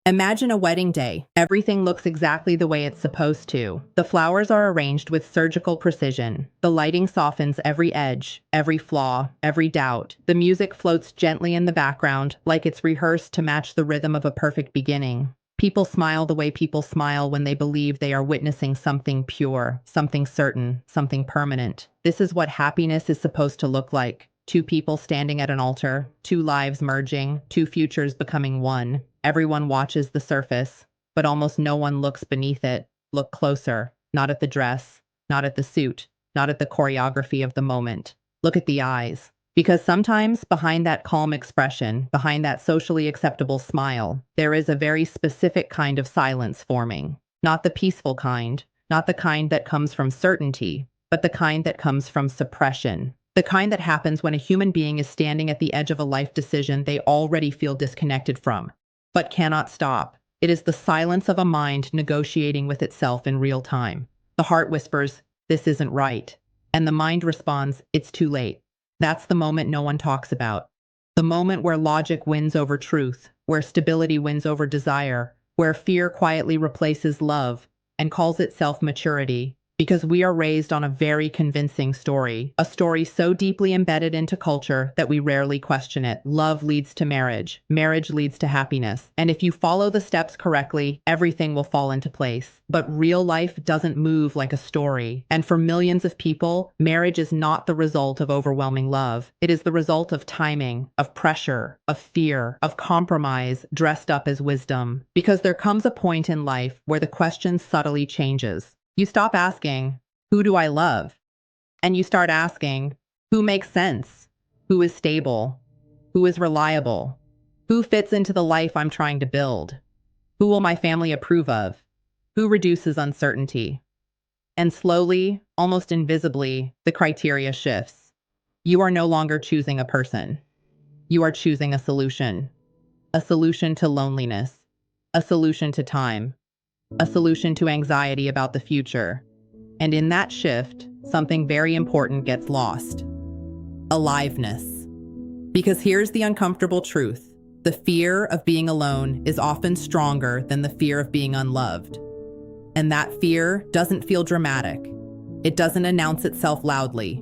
Imagine a wedding day. Everything looks exactly the way it's supposed to. The flowers are arranged with surgical precision. The lighting softens every edge, every flaw, every doubt. The music floats gently in the background, like it's rehearsed to match the rhythm of a perfect beginning. People smile the way people smile when they believe they are witnessing something pure, something certain, something permanent. This is what happiness is supposed to look like. Two people standing at an altar, two lives merging, two futures becoming one. Everyone watches the surface, but almost no one looks beneath it. Look closer, not at the dress, not at the suit, not at the choreography of the moment. Look at the eyes. Because sometimes behind that calm expression, behind that socially acceptable smile, there is a very specific kind of silence forming. Not the peaceful kind, not the kind that comes from certainty, but the kind that comes from suppression. The kind that happens when a human being is standing at the edge of a life decision they already feel disconnected from, but cannot stop. It is the silence of a mind negotiating with itself in real time. The heart whispers, "This isn't right." And the mind responds, "It's too late." That's the moment no one talks about. The moment where logic wins over truth, where stability wins over desire, where fear quietly replaces love and calls itself maturity. Because we are raised on a very convincing story, a story so deeply embedded into culture that we rarely question it. Love leads to marriage. Marriage leads to happiness. And if you follow the steps correctly, everything will fall into place. But real life doesn't move like a story. And for millions of people, marriage is not the result of overwhelming love. It is the result of timing, of pressure, of fear, of compromise dressed up as wisdom. Because there comes a point in life where the question subtly changes. You stop asking, "Who do I love?" And you start asking, "Who makes sense? Who is stable? Who is reliable? Who fits into the life I'm trying to build? Who will my family approve of? Who reduces uncertainty?" And slowly, almost invisibly, the criteria shifts. You are no longer choosing a person. You are choosing a solution. A solution to loneliness. A solution to time. A solution to anxiety about the future. And in that shift, something very important gets lost. Aliveness. Because here's the uncomfortable truth. The fear of being alone is often stronger than the fear of being unloved. And that fear doesn't feel dramatic. It doesn't announce itself loudly.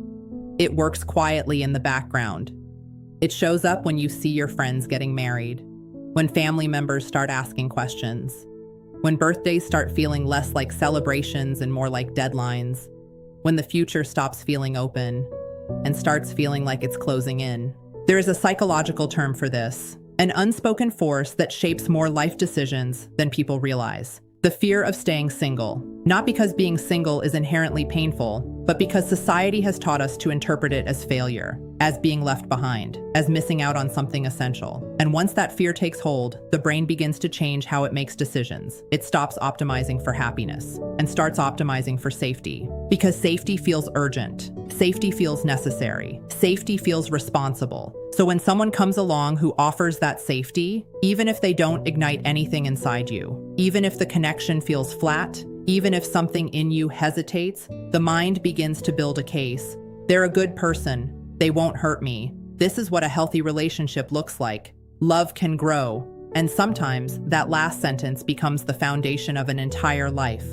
It works quietly in the background. It shows up when you see your friends getting married, when family members start asking questions, when birthdays start feeling less like celebrations and more like deadlines, when the future stops feeling open and starts feeling like it's closing in. There is a psychological term for this, an unspoken force that shapes more life decisions than people realize. The fear of staying single. Not because being single is inherently painful, but because society has taught us to interpret it as failure, as being left behind, as missing out on something essential. And once that fear takes hold, the brain begins to change how it makes decisions. It stops optimizing for happiness and starts optimizing for safety. Because safety feels urgent. Safety feels necessary. Safety feels responsible. So when someone comes along who offers that safety, even if they don't ignite anything inside you, even if the connection feels flat, even if something in you hesitates, the mind begins to build a case. They're a good person. They won't hurt me. This is what a healthy relationship looks like. Love can grow. And sometimes that last sentence becomes the foundation of an entire life.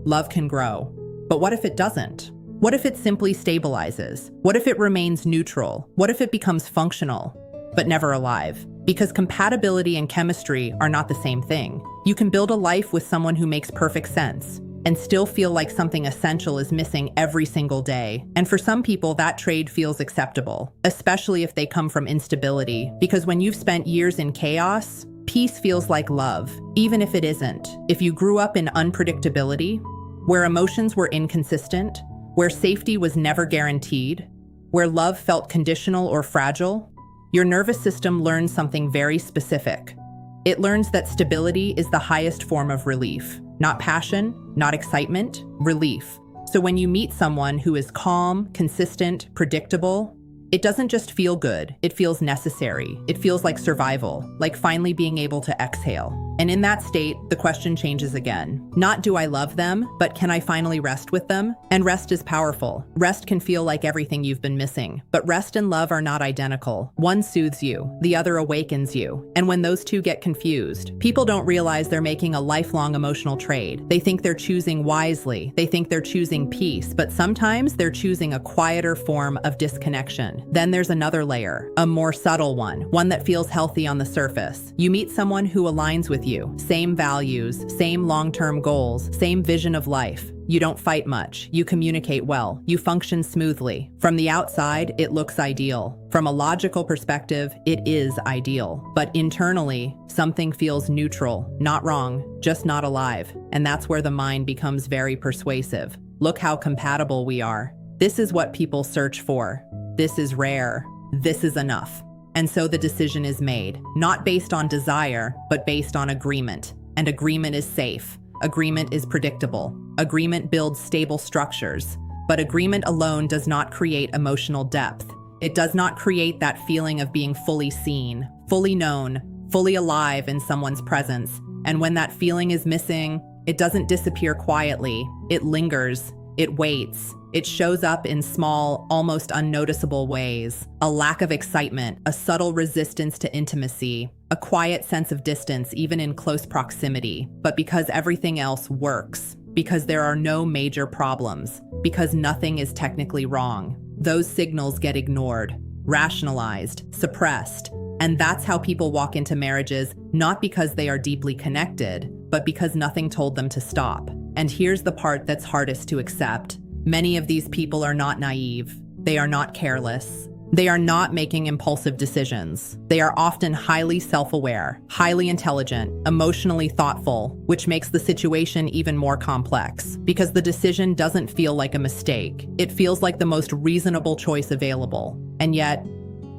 Love can grow. But what if it doesn't? What if it simply stabilizes? What if it remains neutral? What if it becomes functional, but never alive? Because compatibility and chemistry are not the same thing. You can build a life with someone who makes perfect sense and still feel like something essential is missing every single day. And for some people, that trade feels acceptable, especially if they come from instability. Because when you've spent years in chaos, peace feels like love, even if it isn't. If you grew up in unpredictability, where emotions were inconsistent, where safety was never guaranteed, where love felt conditional or fragile, your nervous system learns something very specific. It learns that stability is the highest form of relief. Not passion, not excitement, relief. So when you meet someone who is calm, consistent, predictable, it doesn't just feel good, it feels necessary. It feels like survival, like finally being able to exhale. And in that state, the question changes again. Not do I love them, but can I finally rest with them? And rest is powerful. Rest can feel like everything you've been missing. But rest and love are not identical. One soothes you, the other awakens you. And when those two get confused, people don't realize they're making a lifelong emotional trade. They think they're choosing wisely. They think they're choosing peace, but sometimes they're choosing a quieter form of disconnection. Then there's another layer, a more subtle one that feels healthy on the surface. You meet someone who aligns with you, same values, same long-term goals, same vision of life. You don't fight much. You communicate well. You function smoothly. From the outside, it looks ideal. From a logical perspective, it is ideal. But internally, something feels neutral, not wrong, just not alive. And that's where the mind becomes very persuasive. Look how compatible we are. This is what people search for. This is rare. This is enough. And so the decision is made, not based on desire, but based on agreement. And agreement is safe. Agreement is predictable. Agreement builds stable structures. But agreement alone does not create emotional depth. It does not create that feeling of being fully seen, fully known, fully alive in someone's presence. And when that feeling is missing, it doesn't disappear quietly. It lingers. It waits. It shows up in small, almost unnoticeable ways. A lack of excitement, a subtle resistance to intimacy, a quiet sense of distance even in close proximity. But because everything else works, because there are no major problems, because nothing is technically wrong, those signals get ignored, rationalized, suppressed. And that's how people walk into marriages, not because they are deeply connected, but because nothing told them to stop. And here's the part that's hardest to accept. Many of these people are not naive. They are not careless. They are not making impulsive decisions. They are often highly self-aware, highly intelligent, emotionally thoughtful, which makes the situation even more complex because the decision doesn't feel like a mistake. It feels like the most reasonable choice available. And yet,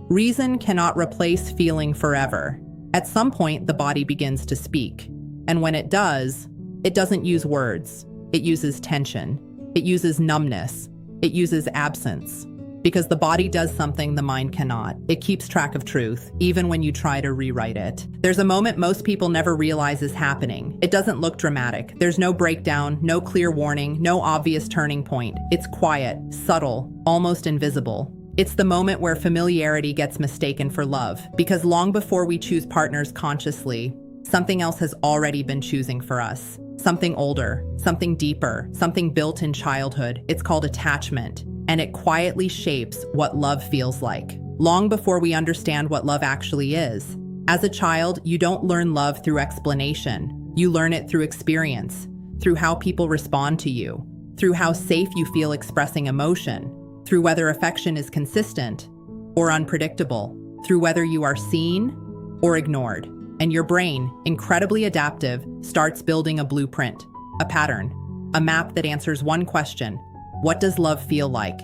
reason cannot replace feeling forever. At some point, the body begins to speak. And when it doesn't use words. It uses tension. It uses numbness. It uses absence. Because the body does something the mind cannot. It keeps track of truth, even when you try to rewrite it. There's a moment most people never realize is happening. It doesn't look dramatic. There's no breakdown, no clear warning, no obvious turning point. It's quiet, subtle, almost invisible. It's the moment where familiarity gets mistaken for love. Because long before we choose partners consciously, something else has already been choosing for us. Something older, something deeper, something built in childhood. It's called attachment, and it quietly shapes what love feels like, long before we understand what love actually is. As a child, you don't learn love through explanation. You learn it through experience, through how people respond to you, through how safe you feel expressing emotion, through whether affection is consistent or unpredictable, through whether you are seen or ignored. And your brain, incredibly adaptive, starts building a blueprint, a pattern, a map that answers one question: what does love feel like?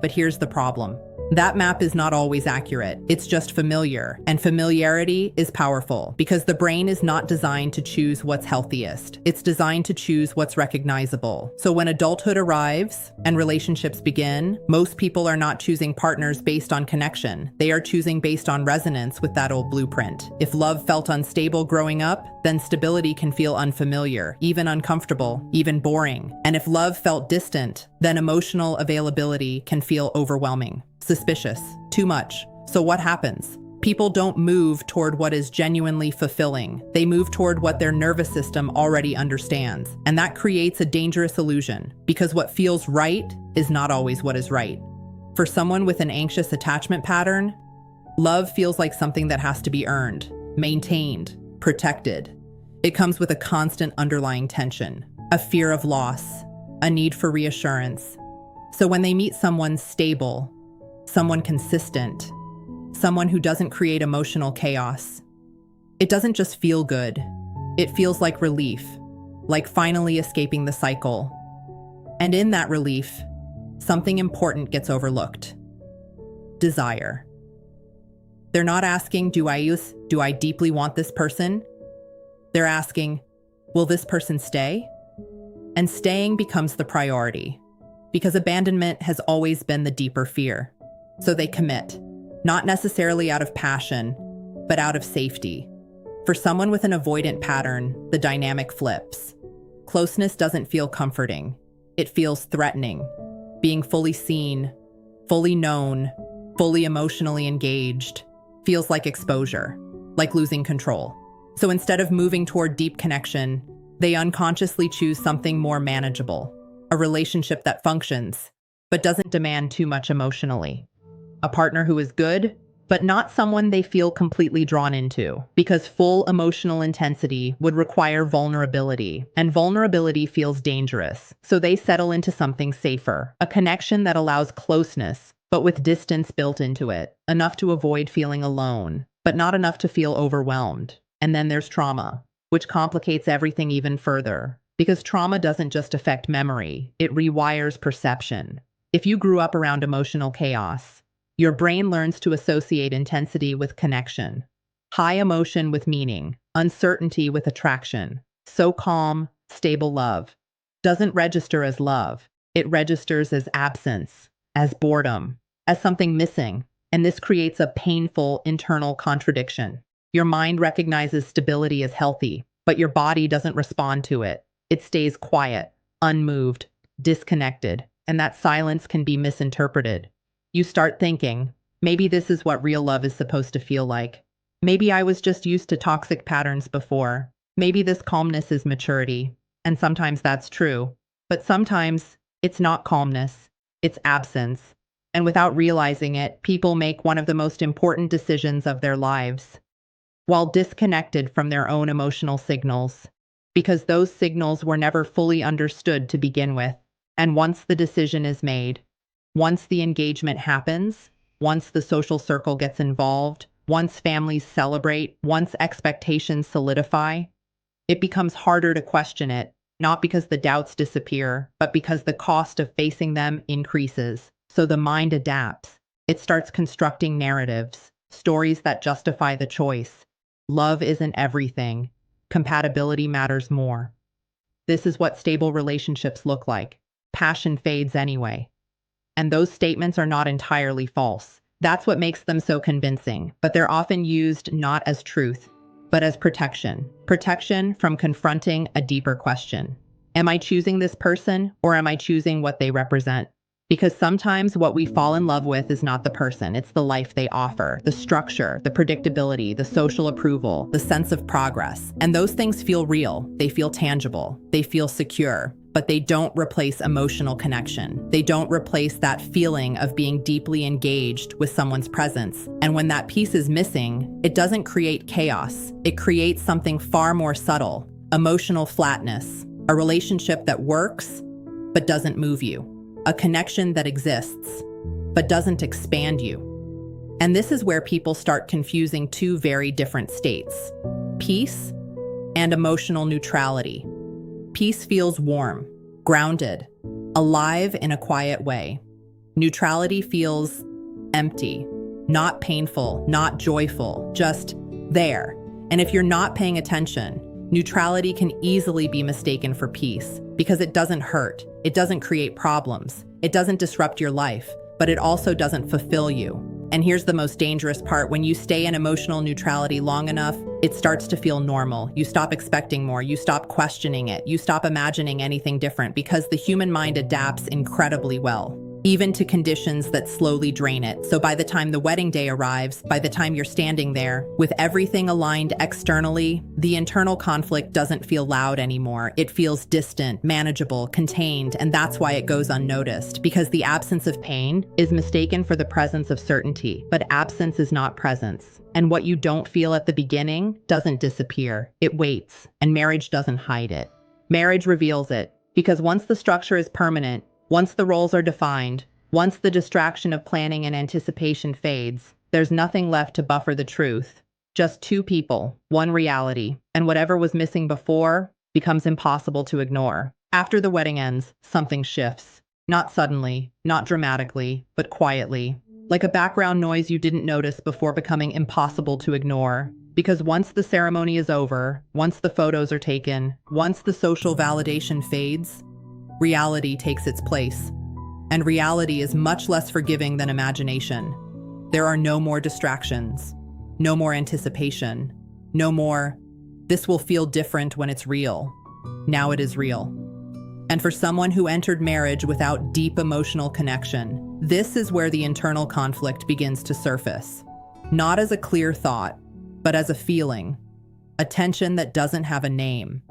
But here's the problem. That map is not always accurate. It's just familiar, and familiarity is powerful because the brain is not designed to choose what's healthiest. It's designed to choose what's recognizable. So when adulthood arrives and relationships begin, most people are not choosing partners based on connection. They are choosing based on resonance with that old blueprint. If love felt unstable growing up, then stability can feel unfamiliar, even uncomfortable, even boring. And if love felt distant, then emotional availability can feel overwhelming. Suspicious, too much. So what happens? People don't move toward what is genuinely fulfilling. They move toward what their nervous system already understands. And that creates a dangerous illusion, because what feels right is not always what is right. For someone with an anxious attachment pattern, love feels like something that has to be earned, maintained, protected. It comes with a constant underlying tension, a fear of loss, a need for reassurance. So when they meet someone stable, someone consistent, someone who doesn't create emotional chaos, it doesn't just feel good. It feels like relief, like finally escaping the cycle. And in that relief, something important gets overlooked: desire. They're not asking, do I deeply want this person? They're asking, will this person stay? And staying becomes the priority, because abandonment has always been the deeper fear. So they commit, not necessarily out of passion, but out of safety. For someone with an avoidant pattern, the dynamic flips. Closeness doesn't feel comforting. It feels threatening. Being fully seen, fully known, fully emotionally engaged feels like exposure, like losing control. So instead of moving toward deep connection, they unconsciously choose something more manageable, a relationship that functions, but doesn't demand too much emotionally. A partner who is good, but not someone they feel completely drawn into, because full emotional intensity would require vulnerability, and vulnerability feels dangerous. So they settle into something safer, a connection that allows closeness, but with distance built into it, enough to avoid feeling alone, but not enough to feel overwhelmed. And then there's trauma, which complicates everything even further, because trauma doesn't just affect memory, it rewires perception. If you grew up around emotional chaos, your brain learns to associate intensity with connection, high emotion with meaning, uncertainty with attraction. So calm, stable love doesn't register as love. It registers as absence, as boredom, as something missing. And this creates a painful internal contradiction. Your mind recognizes stability as healthy, but your body doesn't respond to it. It stays quiet, unmoved, disconnected, and that silence can be misinterpreted. You start thinking, maybe this is what real love is supposed to feel like. Maybe I was just used to toxic patterns before. Maybe this calmness is maturity. And sometimes that's true. But sometimes it's not calmness, it's absence. And without realizing it, people make one of the most important decisions of their lives, while disconnected from their own emotional signals, because those signals were never fully understood to begin with. And once the decision is made, once the engagement happens, once the social circle gets involved, once families celebrate, once expectations solidify, it becomes harder to question it, not because the doubts disappear, but because the cost of facing them increases. So the mind adapts. It starts constructing narratives, stories that justify the choice. Love isn't everything. Compatibility matters more. This is what stable relationships look like. Passion fades anyway. And those statements are not entirely false. That's what makes them so convincing, but they're often used not as truth, but as protection. Protection from confronting a deeper question. Am I choosing this person, or am I choosing what they represent? Because sometimes what we fall in love with is not the person, it's the life they offer, the structure, the predictability, the social approval, the sense of progress. And those things feel real, they feel tangible, they feel secure, but they don't replace emotional connection. They don't replace that feeling of being deeply engaged with someone's presence. And when that piece is missing, it doesn't create chaos. It creates something far more subtle, emotional flatness, a relationship that works, but doesn't move you. A connection that exists, but doesn't expand you. And this is where people start confusing two very different states: peace and emotional neutrality. Peace feels warm, grounded, alive in a quiet way. Neutrality feels empty, not painful, not joyful, just there. And if you're not paying attention, neutrality can easily be mistaken for peace because it doesn't hurt, it doesn't create problems, it doesn't disrupt your life, but it also doesn't fulfill you. And here's the most dangerous part: when you stay in emotional neutrality long enough, it starts to feel normal. You stop expecting more, you stop questioning it, you stop imagining anything different, because the human mind adapts incredibly well, even to conditions that slowly drain it. So by the time the wedding day arrives, by the time you're standing there, with everything aligned externally, the internal conflict doesn't feel loud anymore. It feels distant, manageable, contained, and that's why it goes unnoticed, because the absence of pain is mistaken for the presence of certainty. But absence is not presence. And what you don't feel at the beginning doesn't disappear. It waits, and marriage doesn't hide it. Marriage reveals it, because once the structure is permanent, once the roles are defined, once the distraction of planning and anticipation fades, there's nothing left to buffer the truth. Just two people, one reality, and whatever was missing before becomes impossible to ignore. After the wedding ends, something shifts. Not suddenly, not dramatically, but quietly, like a background noise you didn't notice before becoming impossible to ignore. Because once the ceremony is over, once the photos are taken, once the social validation fades, reality takes its place. And reality is much less forgiving than imagination. There are no more distractions, no more anticipation, No more, "This will feel different when it's real." Now it is real. And for someone who entered marriage without deep emotional connection, this is where the internal conflict begins to surface. Not as a clear thought, but as a feeling. A tension that doesn't have a name.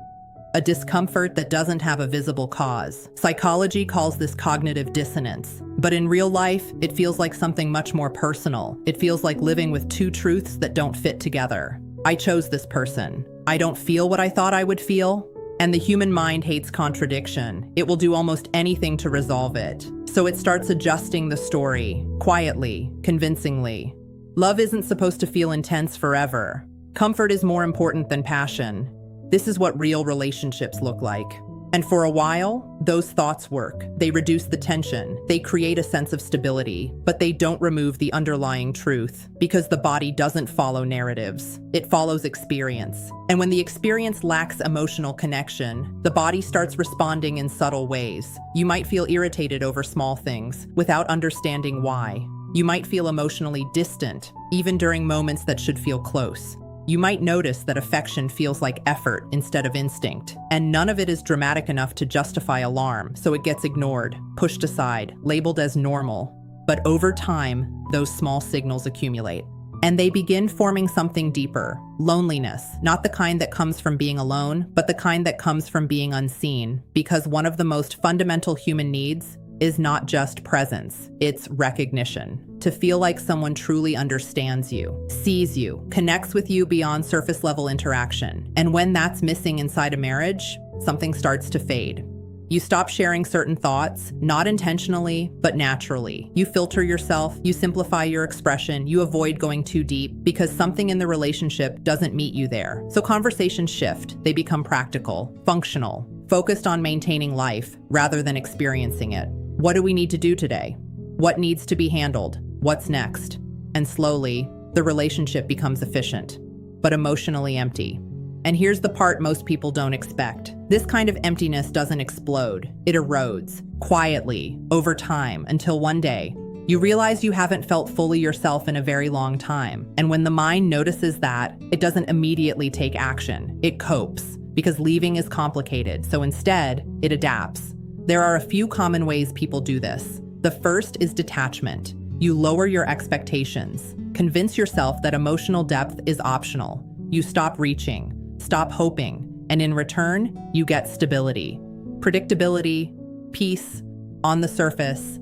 A discomfort that doesn't have a visible cause. Psychology calls this cognitive dissonance. But in real life, it feels like something much more personal. It feels like living with two truths that don't fit together. I chose this person. I don't feel what I thought I would feel. And the human mind hates contradiction. It will do almost anything to resolve it. So it starts adjusting the story, quietly, convincingly. Love isn't supposed to feel intense forever. Comfort is more important than passion. This is what real relationships look like. And for a while, those thoughts work. They reduce the tension. They create a sense of stability, but they don't remove the underlying truth because the body doesn't follow narratives. It follows experience. And when the experience lacks emotional connection, the body starts responding in subtle ways. You might feel irritated over small things without understanding why. You might feel emotionally distant, even during moments that should feel close. You might notice that affection feels like effort instead of instinct, and none of it is dramatic enough to justify alarm, so it gets ignored, pushed aside, labeled as normal. But over time, those small signals accumulate, and they begin forming something deeper: loneliness, not the kind that comes from being alone, but the kind that comes from being unseen, because one of the most fundamental human needs is not just presence, it's recognition. To feel like someone truly understands you, sees you, connects with you beyond surface level interaction. And when that's missing inside a marriage, something starts to fade. You stop sharing certain thoughts, not intentionally, but naturally. You filter yourself, you simplify your expression, you avoid going too deep because something in the relationship doesn't meet you there. So conversations shift, they become practical, functional, focused on maintaining life rather than experiencing it. What do we need to do today? What needs to be handled? What's next? And slowly, the relationship becomes efficient, but emotionally empty. And here's the part most people don't expect. This kind of emptiness doesn't explode. It erodes, quietly, over time, until one day, you realize you haven't felt fully yourself in a very long time. And when the mind notices that, it doesn't immediately take action. It copes, because leaving is complicated, so instead, it adapts. There are a few common ways people do this. The first is detachment. You lower your expectations. Convince yourself that emotional depth is optional. You stop reaching, stop hoping, and in return, you get stability, predictability, peace on the surface,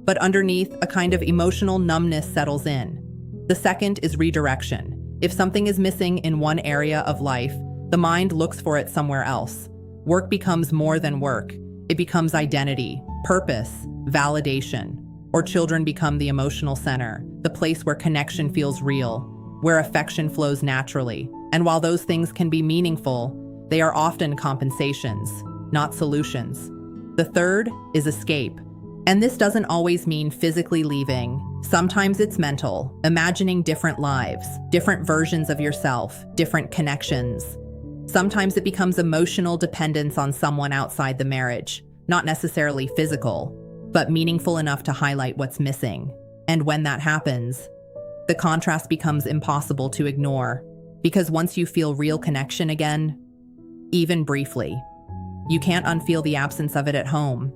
but underneath, a kind of emotional numbness settles in. The second is redirection. If something is missing in one area of life, the mind looks for it somewhere else. Work becomes more than work. It becomes identity, purpose, validation. Or children become the emotional center, the place where connection feels real, where affection flows naturally. And while those things can be meaningful, they are often compensations, not solutions. The third is escape. And this doesn't always mean physically leaving. Sometimes it's mental, imagining different lives, different versions of yourself, different connections. Sometimes it becomes emotional dependence on someone outside the marriage, not necessarily physical, but meaningful enough to highlight what's missing. And when that happens, the contrast becomes impossible to ignore, because once you feel real connection again, even briefly, you can't unfeel the absence of it at home.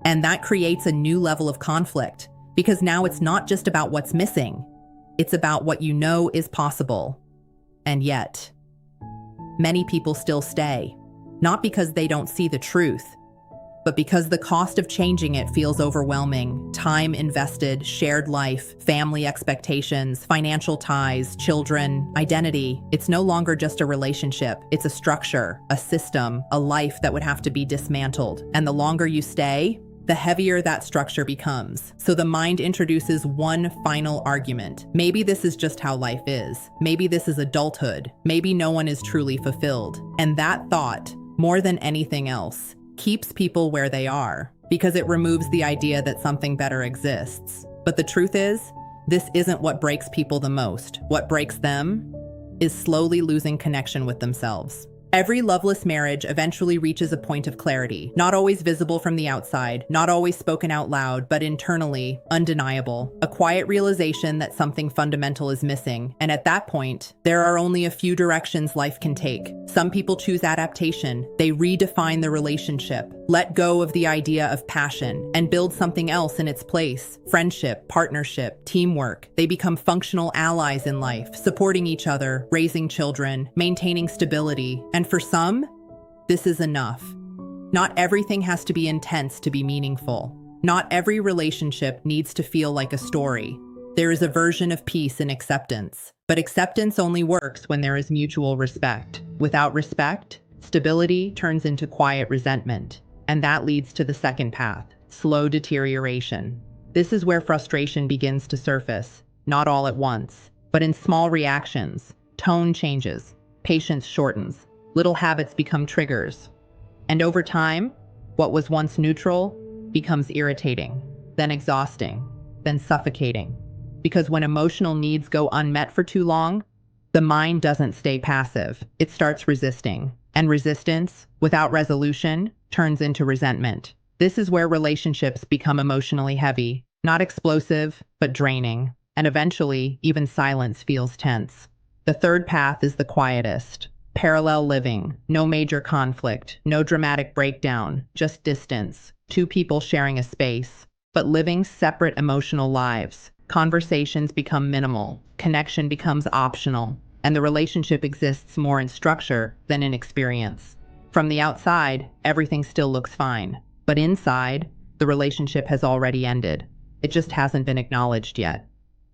And that creates a new level of conflict, because now it's not just about what's missing, it's about what you know is possible. And yet, many people still stay, not because they don't see the truth, but because the cost of changing it feels overwhelming. Time invested, shared life, family expectations, financial ties, children, identity. It's no longer just a relationship. It's a structure, a system, a life that would have to be dismantled. And the longer you stay, the heavier that structure becomes. So the mind introduces one final argument. Maybe this is just how life is. Maybe this is adulthood. Maybe no one is truly fulfilled. And that thought, more than anything else, keeps people where they are, because it removes the idea that something better exists. But the truth is, this isn't what breaks people the most. What breaks them is slowly losing connection with themselves. Every loveless marriage eventually reaches a point of clarity, not always visible from the outside, not always spoken out loud, but internally, undeniable. A quiet realization that something fundamental is missing, and at that point, there are only a few directions life can take. Some people choose adaptation. They redefine the relationship, let go of the idea of passion, and build something else in its place. Friendship, partnership, teamwork. They become functional allies in life, supporting each other, raising children, maintaining stability. And for some, this is enough. Not everything has to be intense to be meaningful. Not every relationship needs to feel like a story. There is a version of peace in acceptance. But acceptance only works when there is mutual respect. Without respect, stability turns into quiet resentment. And that leads to the second path, slow deterioration. This is where frustration begins to surface, not all at once, but in small reactions. Tone changes, patience shortens, little habits become triggers. And over time, what was once neutral becomes irritating, then exhausting, then suffocating. Because when emotional needs go unmet for too long, the mind doesn't stay passive. It starts resisting. And resistance, without resolution, turns into resentment. This is where relationships become emotionally heavy, not explosive, but draining. And eventually, even silence feels tense. The third path is the quietest. Parallel living, no major conflict, no dramatic breakdown, just distance. Two people sharing a space, but living separate emotional lives. Conversations become minimal, connection becomes optional, and the relationship exists more in structure than in experience. From the outside, everything still looks fine, but inside, the relationship has already ended. It just hasn't been acknowledged yet.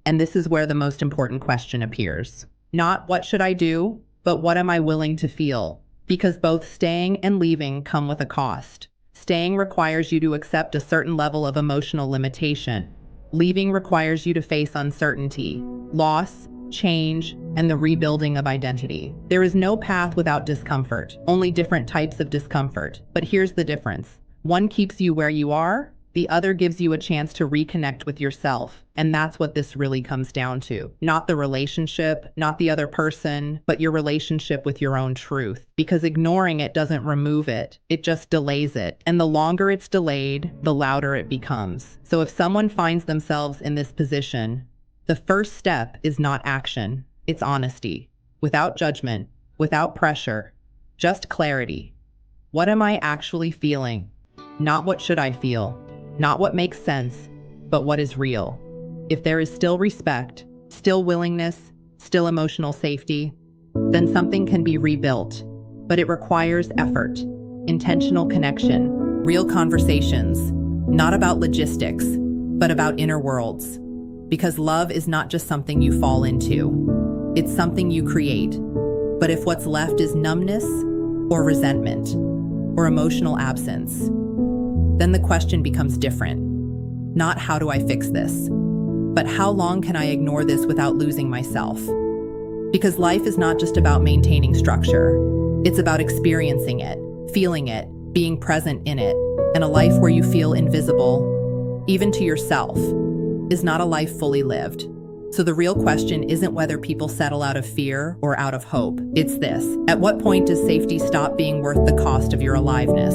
And this is where the most important question appears. Not what should I do, but what am I willing to feel? Because both staying and leaving come with a cost. Staying requires you to accept a certain level of emotional limitation. Leaving requires you to face uncertainty, loss, change, and the rebuilding of identity. There is no path without discomfort, only different types of discomfort. But here's the difference. One keeps you where you are, the other gives you a chance to reconnect with yourself. And that's what this really comes down to. Not the relationship, not the other person, but your relationship with your own truth. Because ignoring it doesn't remove it, it just delays it. And the longer it's delayed, the louder it becomes. So if someone finds themselves in this position, the first step is not action, it's honesty. Without judgment, without pressure, just clarity. What am I actually feeling? Not what should I feel? Not what makes sense, but what is real. If there is still respect, still willingness, still emotional safety, then something can be rebuilt. But it requires effort, intentional connection, real conversations, not about logistics, but about inner worlds. Because love is not just something you fall into, it's something you create. But if what's left is numbness, or resentment, or emotional absence, then the question becomes different. Not how do I fix this, but how long can I ignore this without losing myself? Because life is not just about maintaining structure. It's about experiencing it, feeling it, being present in it. And a life where you feel invisible, even to yourself, is not a life fully lived. So the real question isn't whether people settle out of fear or out of hope. It's this: at what point does safety stop being worth the cost of your aliveness?